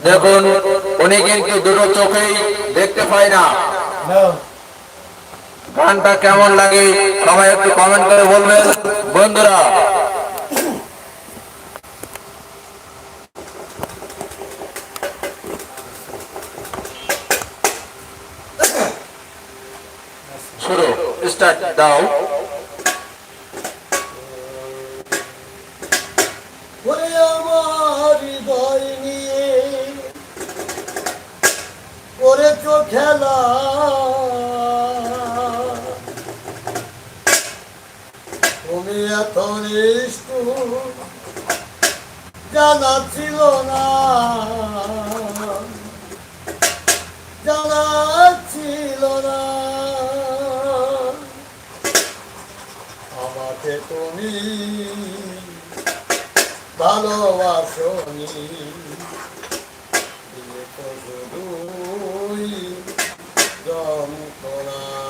দেখুন উনি কিন্তু দুটো চোখেই দেখতে পায় না। গানটা কেমন লাগে সবাই একটু কমেন্ট করে বলবেন বন্ধুরা। শুরু স্টার্ট দাও। আমার হৃদয় নিয়ে করেছ খেলা, তুমি এত নিষ্ঠুর জানা ছিল না, জানা ছিল না। আমাকে তুমি ভালোবাসনি, যন্ত্রণা।